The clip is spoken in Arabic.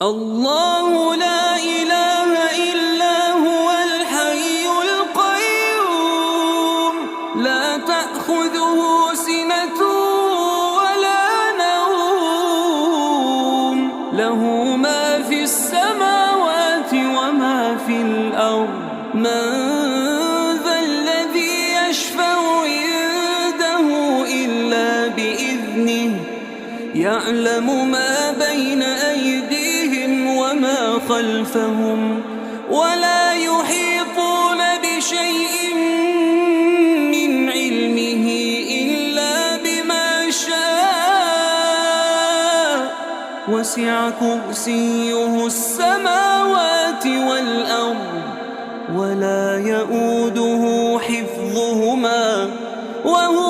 الله لا إله إلا هو الحي القيوم لا تأخذه سنة ولا نوم له ما في السماوات وما في الأرض من ذا الذي يشفع عنده إلا بإذنه يعلم ما بين أيديهم وما خلفهم ولا يحيطون بشيء من علمه إلا بما شاء وسع كرسيه السماوات والأرض ولا يئوده حفظهما وهو